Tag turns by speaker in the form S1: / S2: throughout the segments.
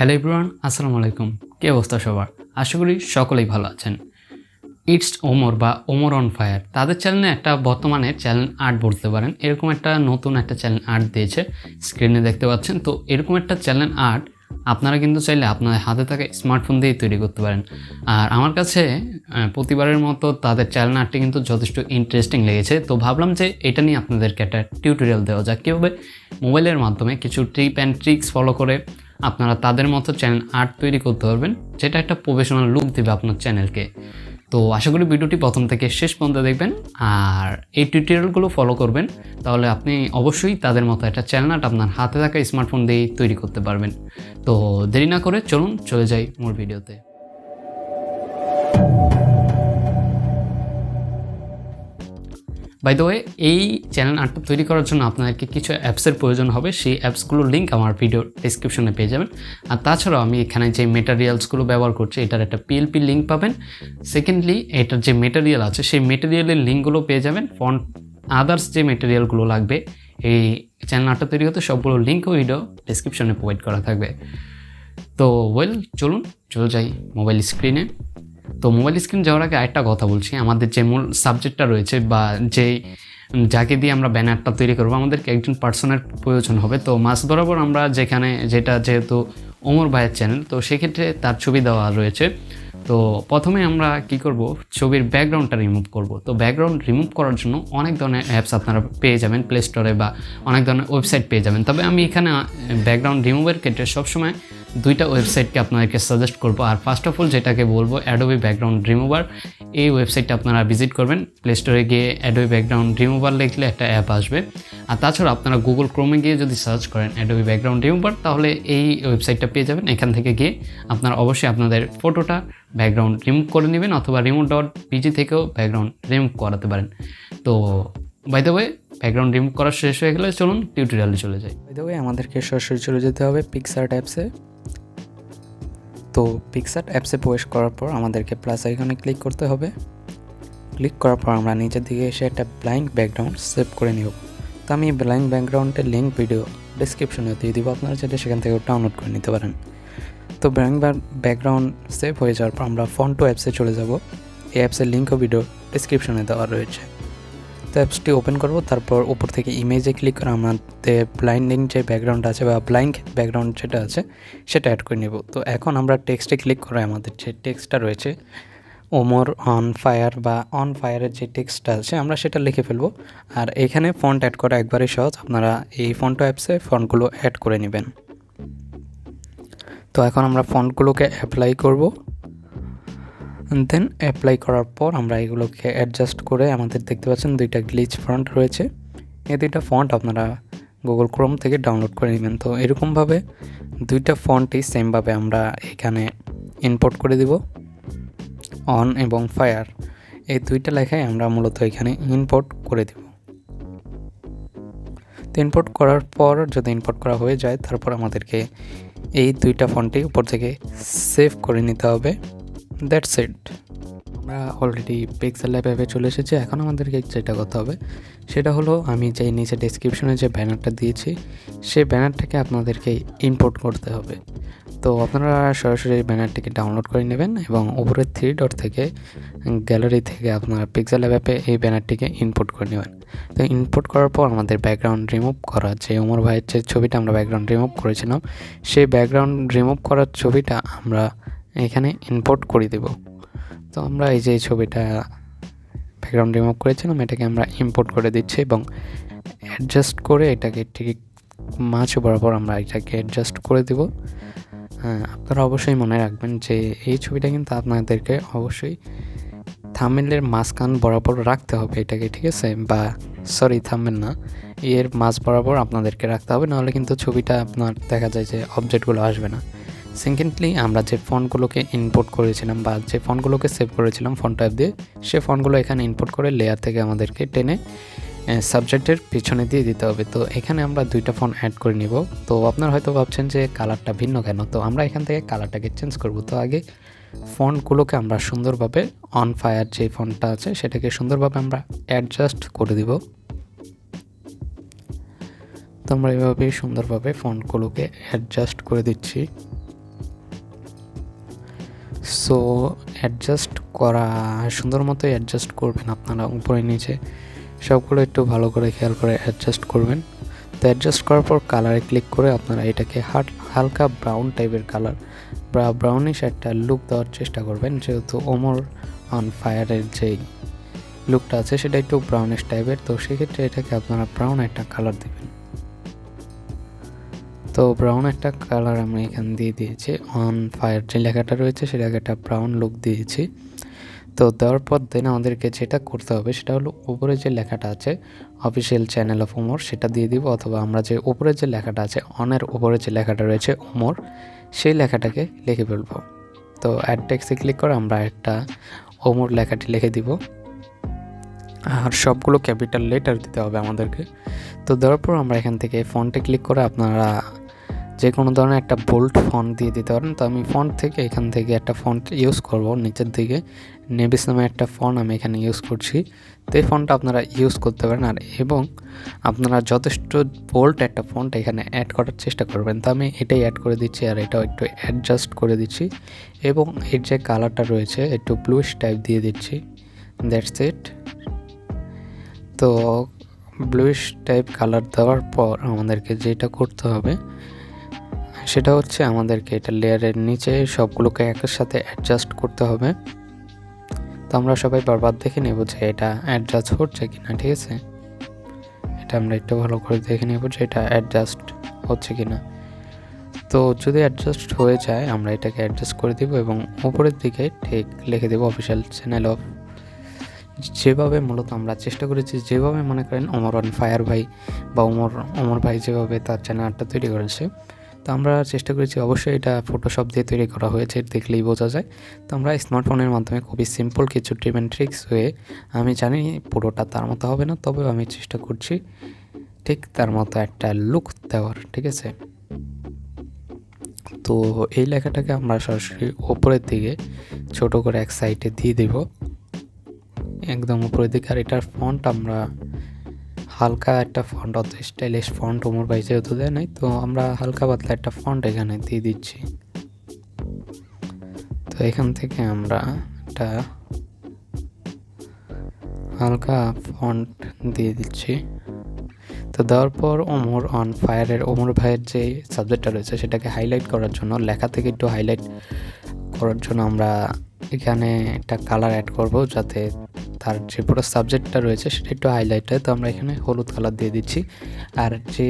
S1: Hello everyone, আসসালামু আলাইকুম। কী অবস্থা সবার? আশা করি সকলেই ভালো আছেন। ইটস ওমর বা ওমর অন ফায়ার তাদের চ্যানেলে একটা বর্তমানে চ্যানেল আর্ট বলতে পারেন, এরকম একটা নতুন একটা চ্যানেল আর্ট দিয়েছে, স্ক্রিনে দেখতে পাচ্ছেন। তো এরকম একটা চ্যানেল আর্ট আপনারা কিন্তু চাইলে আপনাদের হাতে থাকা স্মার্টফোন দিয়ে তৈরি করতে পারেন। আর আমার কাছে প্রতিবারের মতো তাদের চ্যানেল আর্টটি কিন্তু যথেষ্ট ইন্টারেস্টিং লেগেছে। তো ভাবলাম যে এটা নিয়ে আপনাদেরকে একটা টিউটোরিয়াল দেওয়া যাক, কীভাবে মোবাইলের মাধ্যমে কিছু টিপ অ্যান্ড ট্রিক্স ফলো করে আপনারা তাদের মতো চ্যানেল আর্ট তৈরি করতে পারবেন, যেটা একটা প্রফেশনাল লুক দেবে আপনার চ্যানেলকে। তো আশা করি ভিডিওটি প্রথম থেকে শেষ পর্যন্ত দেখবেন আর এই টিউটোরিয়ালগুলো ফলো করবেন, তাহলে আপনি অবশ্যই তাদের মতো একটা চ্যানেল আর্ট আপনার হাতে থাকা স্মার্টফোন দিয়ে তৈরি করতে পারবেন। তো দেরি না করে চলে যাই মূল ভিডিওতে। বাই দ্য ওয়ে, এই চ্যানেল আর্টটা তৈরি করার জন্য আপনাদেরকে কিছু অ্যাপসের প্রয়োজন হবে। সেই অ্যাপসগুলোর লিঙ্ক আমার ভিডিও ডিসক্রিপশনে পেয়ে যাবেন। আর তাছাড়াও আমি এখানে যে মেটেরিয়ালসগুলো ব্যবহার করছি, এটার একটা পিএলপি লিঙ্ক পাবেন। সেকেন্ডলি, এটার যে মেটেরিয়াল আছে সেই মেটেরিয়ালের লিঙ্কগুলো পেয়ে যাবেন। ফন্ট আদার্স যে মেটেরিয়ালগুলো লাগবে এই চ্যানেল আর্টটা তৈরি হতে, সবগুলো লিঙ্কও ভিডিও ডিসক্রিপশনে প্রোভাইড করা থাকবে। তো চলে যাই মোবাইল স্ক্রিনে। তো মোবাইল স্ক্রিন যাওয়ার আগে আরেকটা কথা বলছি, আমাদের যে মূল সাবজেক্টটা রয়েছে বা যাকে দিয়ে আমরা ব্যানারটা তৈরি করবো, আমাদেরকে একজন পার্সনের প্রয়োজন হবে। তো মাঝ বরাবর আমরা যেহেতু ওমর ভাইয়ের চ্যানেল, তো সেক্ষেত্রে তার ছবি দেওয়া রয়েছে। তো প্রথমে আমরা কি করব, ছবির ব্যাকগ্রাউন্ডটা রিমুভ করব। তো ব্যাকগ্রাউন্ড রিমুভ করার জন্য অনেক ধরনের অ্যাপস আপনারা পেয়ে যাবেন প্লে স্টোরে, বা অনেক ধরনের ওয়েবসাইট পেয়ে যাবেন। তবে আমি এখানে ব্যাকগ্রাউন্ড রিমুভের ক্ষেত্রে সবসময় দুইটা ওয়েবসাইটকে আপনাদেরকে সাজেস্ট করব। আর ফার্স্ট অফ অল যেটাকে বলবো, অ্যাডোবি ব্যাকগ্রাউন্ড রিমুভার। এই ওয়েবসাইটটা আপনারা ভিজিট করবেন। প্লে স্টোরে গিয়ে অ্যাডোবি ব্যাকগ্রাউন্ড রিমুভার লিখলে একটা অ্যাপ আসবে। আর তাছাড়া আপনারা গুগল ক্রোমে গিয়ে যদি সার্চ করেন অ্যাডোবি ব্যাকগ্রাউন্ড রিমুভার, তাহলে এই ওয়েবসাইটটা পেয়ে যাবেন। এখান থেকে গিয়ে আপনারা অবশ্যই আপনাদের ফটোটা ব্যাকগ্রাউন্ড রিমুভ করে নেবেন, অথবা রিমুভ.pg থেকেও ব্যাকগ্রাউন্ড রিমুভ করাতে পারেন। তো by the way, background remove করা শেষ হয়ে গেলে চলুন টিউটোরিয়ালে চলে যাই।
S2: বাই দ্য ওয়ে, আমাদেরকে সরাসরি চলে যেতে হবে পিক্সআর্ট অ্যাপসে। তো পিক্সআর্ট অ্যাপসে প্রবেশ করার পর আমাদেরকে প্লাস আইকনে ক্লিক করতে হবে। ক্লিক করার পর আমরা নিচের দিকে এসে একটা ব্ল্যাঙ্ক ব্যাকগ্রাউন্ড সেভ করে নিব। তো আমি ব্ল্যাঙ্ক ব্যাকগ্রাউন্ডের লিঙ্ক ভিডিও ডিসক্রিপশনে দিয়ে দিব, আপনারা চাইলে সেখান থেকে ডাউনলোড করে নিতে পারেন। তো ব্ল্যাঙ্ক ব্যাকগ্রাউন্ড সেভ হয়ে যাওয়ার পর আমরা ফন্টো অ্যাপসে চলে যাব। এই অ্যাপসের লিঙ্কও ভিডিও ডিসক্রিপশনে দেওয়া রয়েছে। তো অ্যাপসটি ওপেন করব, তারপর উপর থেকে ইমেজে ক্লিক করে আমাদের ব্লাইন্ডিং যে ব্যাকগ্রাউন্ড আছে বা ব্ল্যাঙ্ক ব্যাকগ্রাউন্ড যেটা আছে সেটা অ্যাড করে নেব। তো এখন আমরা টেক্সটে ক্লিক করে আমাদের যে টেক্সটটা রয়েছে ওমর অন ফায়ার বা অন ফায়ারের যে টেক্সটটা আছে আমরা সেটা লিখে ফেলবো। আর এখানে ফন্ট অ্যাড করা একবারে সহজ, আপনারা এই ফন্টো অ্যাপসে ফন্টগুলো অ্যাড করে নেবেন। তো এখন আমরা ফন্টগুলোকে অ্যাপ্লাই করব। দেন অ্যাপ্লাই করার পর আমরা এগুলোকে অ্যাডজাস্ট করে, আমাদের দেখতে পাচ্ছেন দুইটা গ্লিচ ফন্ট রয়েছে, এই দুইটা ফন্ট আপনারা গুগল ক্রোম থেকে ডাউনলোড করে নেবেন। তো এরকমভাবে দুইটা ফন্টই সেমভাবে আমরা এখানে ইম্পোর্ট করে দিব। অন এবং ফায়ার এই দুইটা লেখায় আমরা মূলত এখানে ইম্পোর্ট করে দেব। তো ইম্পোর্ট করার পর যদি ইম্পোর্ট করা হয়ে যায়, তারপর আমাদেরকে এই দুইটা ফন্টই উপর থেকে সেভ করে নিতে হবে। That's it. আমরা অলরেডি পিক্সেল ল্যাব অ্যাপে চলে এসেছি। এখন আমাদেরকে যেটা করতে হবে সেটা হলো, আমি যে নিচে ডেসক্রিপশনে যে ব্যানারটা দিয়েছি সেই ব্যানারটাকে আপনাদেরকে ইম্পোর্ট করতে হবে। তো আপনারা সরাসরি ব্যানারটিকে ডাউনলোড করে নেবেন এবং উপরের 3 ডট থেকে গ্যালারি থেকে আপনারা পিক্সেল ল্যাব অ্যাপে এই ব্যানারটিকে ইম্পোর্ট করে নেবেন। তো ইম্পোর্ট করার পর আমাদের ব্যাকগ্রাউন্ড রিমুভ করা যে ওমর ভাইয়ের যে ছবিটা আমরা ব্যাকগ্রাউন্ড রিমুভ করেছিলাম, সেই ব্যাকগ্রাউন্ড রিমুভ করার ছবিটা আমরা এখানে ইম্পোর্ট করে দেব। তো আমরা এই যে ছবিটা ব্যাকগ্রাউন্ড রিমুভ করেছিলাম এটাকে আমরা ইম্পোর্ট করে দিচ্ছি এবং অ্যাডজাস্ট করে এটাকে ঠিক মাঝ বরাবর আমরা এটাকে অ্যাডজাস্ট করে দেব। হ্যাঁ, আপনারা অবশ্যই মনে রাখবেন যে এই ছবিটা কিন্তু আপনাদেরকে অবশ্যই থাম্বনেইলের মাঝখান বরাবর রাখতে হবে এটাকে, ঠিক আছে? বা থাম্বনেইল না, এর মাঝ বরাবর আপনাদেরকে রাখতে হবে, নাহলে কিন্তু ছবিটা আপনার দেখা যায় যে অবজেক্টগুলো আসবে না। সেকেন্ডলি, আমরা যে ফন্টগুলোকে ইম্পোর্ট করেছিলাম বা যে ফন্টগুলোকে সেভ করেছিলাম ফন্ট অ্যাপ দিয়ে, সে ফন্টগুলো এখানে ইম্পোর্ট করে লেয়ার থেকে আমাদেরকে টেনে সাবজেক্টের পিছনে দিয়ে দিতে হবে। তো এখানে আমরা দুইটা ফন্ট অ্যাড করে নিব। তো আপনারা হয়তো ভাবছেন যে কালারটা ভিন্ন কেন, তো আমরা এখান থেকে কালারটাকে চেঞ্জ করব। তো আগে ফন্টগুলোকে আমরা সুন্দরভাবে অন ফায়ার যে ফন্টটা আছে সেটাকে সুন্দরভাবে আমরা অ্যাডজাস্ট করে দিব। তো আমরা এভাবে সুন্দরভাবে ফন্টগুলোকে অ্যাডজাস্ট করে দিচ্ছি। সো অ্যাডজাস্ট করা সুন্দর মতো অ্যাডজাস্ট করবেন আপনারা, উপরে নিচে সবগুলো একটু ভালো করে খেয়াল করে অ্যাডজাস্ট করবেন। তো অ্যাডজাস্ট করার পর কালারে ক্লিক করে আপনারা এটাকে হালকা ব্রাউন টাইপের কালার বা ব্রাউনিশ একটা লুক দেওয়ার চেষ্টা করবেন, যেহেতু ওমর অন ফায়ারের যেই লুকটা আছে সেটা একটু ব্রাউনিশ টাইপের, তো সেক্ষেত্রে এটাকে আপনারা ব্রাউন একটা কালার দেবেন। তো ব্রাউন একটা কালার আমি এখানে দিয়ে দিয়েছি, অন ফায়ার যে লেখাটা রয়েছে সেটাকে একটা ব্রাউন লুক দিয়েছি। তো দেওয়ার পর দেন আমাদেরকে যেটা করতে হবে সেটা হলো উপরে যে লেখাটা আছে অফিসিয়াল চ্যানেল অফ ওমর সেটা দিয়ে দিব, অথবা আমরা যে উপরে যে লেখাটা আছে অনের উপরে যে লেখাটা রয়েছে ওমর সেই লেখাটাকে লিখে ফেলবো। তো অ্যাড টেক্সটে ক্লিক করে আমরা একটা ওমর লেখাটি লিখে দিব, আর সবগুলো ক্যাপিটাল লেটার দিতে হবে আমাদেরকে। তো দেওয়ার পর আমরা এখান থেকে ফন্টে ক্লিক করে আপনারা যে কোনো ধরনের একটা বোল্ড ফন্ট দিয়ে দিতে পারেন। তো আমি ফন্ট থেকে এখান থেকে একটা ফন্ট ইউজ করব, নিচের দিকে নেভিস নামে একটা ফন্ট আমি এখানে ইউজ করছি। তো এই ফন্টটা আপনারা ইউজ করতে পারেন, আর এবং আপনারা যথেষ্ট বোল্ড একটা ফন্ট এখানে অ্যাড করার চেষ্টা করবেন। তো আমি এটাই অ্যাড করে দিচ্ছি, আর এটাও একটু অ্যাডজাস্ট করে দিচ্ছি, এবং এর যে কালারটা রয়েছে একটু ব্লুইশ টাইপ দিয়ে দিচ্ছি। That's it. তো ব্লুইশ টাইপ কালার দেওয়ার পর আমাদেরকে যেটা করতে হবে সেটা হচ্ছে আমাদেরকে এটা লেয়ারের নিচে সবগুলোকে একের সাথে অ্যাডজাস্ট করতে হবে। তো আমরা সবাই বারবার দেখে নেব যে এটা অ্যাডজাস্ট হচ্ছে কিনা, ঠিক আছে? এটা আমরা একটু ভালো করে দেখে নেব যে এটা অ্যাডজাস্ট হচ্ছে কিনা। তো যদি অ্যাডজাস্ট হয়ে যায় আমরা এটাকে অ্যাডজাস্ট করে দেব, এবং উপরের দিকে ঠিক লিখে দেব অফিসিয়াল চ্যানেল অফ, যেভাবে মূলত আমরা চেষ্টা করেছি, যেভাবে মনে করেন ওমর অন ফায়ার ভাই বা ওমর ভাই যেভাবে তার চ্যানেলটা তৈরি করেছে, তো আমরা চেষ্টা করেছি অবশ্যই এটা ফটোশপ দিয়ে তৈরি করা হয়েছে, দেখলেই বোঝা যায়। তো আমরা স্মার্টফোনের মাধ্যমে খুবই সিম্পল কিছু টিপ অ্যান্ড ট্রিক্স হয়ে, আমি জানি পুরোটা তার মতো হবে না, তবে আমি চেষ্টা করছি ঠিক তার মতো একটা লুক দেওয়ার, ঠিক আছে? তো এই লেখাটাকে আমরা সরাসরি ওপরের দিকে ছোট করে এক সাইডে দিয়ে দেব, একদম উপরের দিকে। আর এটার ফন্ট আমরা হালকা একটা ফন্ট, অত স্টাইলিশ ফন্ট ওমর ভাই যেহেতু দেয় নাই, তো আমরা হালকা পাতলা একটা ফন্ট এখানে দিয়ে দিচ্ছি। তো এখান থেকে আমরা একটা হালকা ফন্ট দিয়ে দিচ্ছি। তো দেওয়ার পর ওমর অন ফায়ারের ওমর ভাইয়ের যে সাবজেক্টটা রয়েছে সেটাকে হাইলাইট করার জন্য, লেখা থেকে একটু হাইলাইট করার জন্য আমরা এখানে একটা কালার অ্যাড করব, যাতে তার যে পুরো সাবজেক্টটা রয়েছে সেটা একটু হাইলাইট হয়। তো আমরা এখানে হলুদ কালার দিয়ে দিচ্ছি। আর যে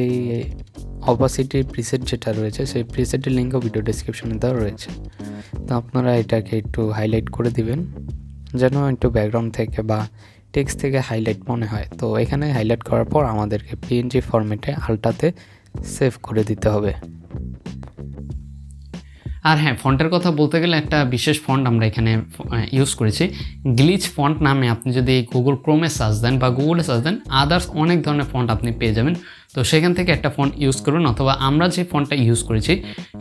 S2: অপাসিটি প্রিসেট যেটা রয়েছে সেই প্রিসেটের লিঙ্কও ভিডিও ডেসক্রিপশনে দেওয়া রয়েছে। তো আপনারা এটাকে একটু হাইলাইট করে দিবেন যেন একটু ব্যাকগ্রাউন্ড থেকে বা টেক্সট থেকে হাইলাইট মনে হয়। তো এখানে হাইলাইট করার পর আমাদেরকে পিএনজি ফরম্যাটে আলটাতে সেভ করে দিতে হবে।
S1: আর হ্যাঁ, ফন্টের কথা বলতে গেলে একটা বিশেষ ফন্ট আমরা এখানে ইউজ করেছি, গ্লিচ ফন্ট নামে। আপনি যদি গুগল ক্রোমে সার্চ দেন বা গুগলে সার্চ দেন, আদার্স অনেক ধরনের ফন্ট আপনি পেয়ে যাবেন। তো সেখান থেকে একটা ফন্ট ইউজ করুন, অথবা আমরা যে ফন্টটা ইউজ করেছি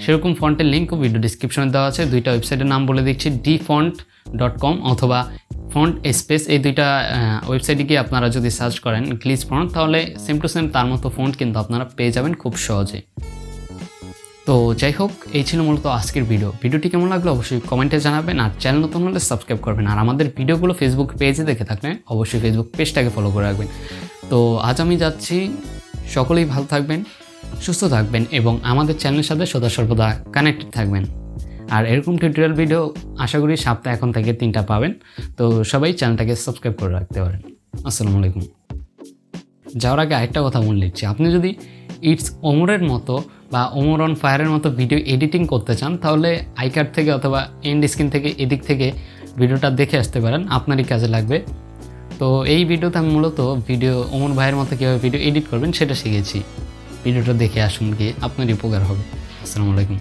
S1: সেরকম ফন্টের লিঙ্কও ভিডিও ডিসক্রিপশনে দেওয়া আছে। দুইটা ওয়েবসাইটের নাম বলে দিচ্ছি, dfont.com অথবা ফন্ট স্পেস, এই দুইটা ওয়েবসাইটে গিয়ে আপনারা যদি সার্চ করেন গ্লিচ ফন্ট, তাহলে সেম টু সেম তার মতো ফন্ট কিন্তু আপনারা পেয়ে যাবেন খুব সহজে। তো যাই হোক, এই ছিল মূলত আজকের ভিডিওটি কেমন লাগলো অবশ্যই কমেন্টে জানাবেন, আর চ্যানেল নতুন হলে সাবস্ক্রাইব করবেন, আর আমাদের ভিডিওগুলো ফেসবুক পেজে দেখে থাকলে অবশ্যই ফেসবুক পেজটাকে ফলো করে রাখবেন। তো আজ আমি যাচ্ছি, সকলেই ভালো থাকবেন, সুস্থ থাকবেন, এবং আমাদের চ্যানেলের সাথে সদা সর্বদা কানেক্টেড থাকবেন। আর এরকম টিউটোরিয়াল ভিডিও আশা করি সপ্তাহে এখন থেকে 3টা পাবেন। তো সবাই চ্যানেলটাকে সাবস্ক্রাইব করে রাখতে পারেন। আসসালামু আলাইকুম। যাওয়ার আগে আরেকটা কথা মনে লিখছি, আপনি যদি ইটস ওমরের মতো বা ওমর অন ফায়ারের মতো ভিডিও এডিটিং করতে চান, তাহলে আইকার্ড থেকে অথবা এন্ড স্ক্রিন থেকে এদিক থেকে ভিডিওটা দেখে আসতে পারেন, আপনারই কাজে লাগবে। তো এই ভিডিওতে আমি মূলত ওমর ভাইয়ের মতো কীভাবে ভিডিও এডিট করবেন সেটা শিখেছি। ভিডিওটা দেখে আসুন, গিয়ে আপনারই উপকার হবে। আসসালামু আলাইকুম।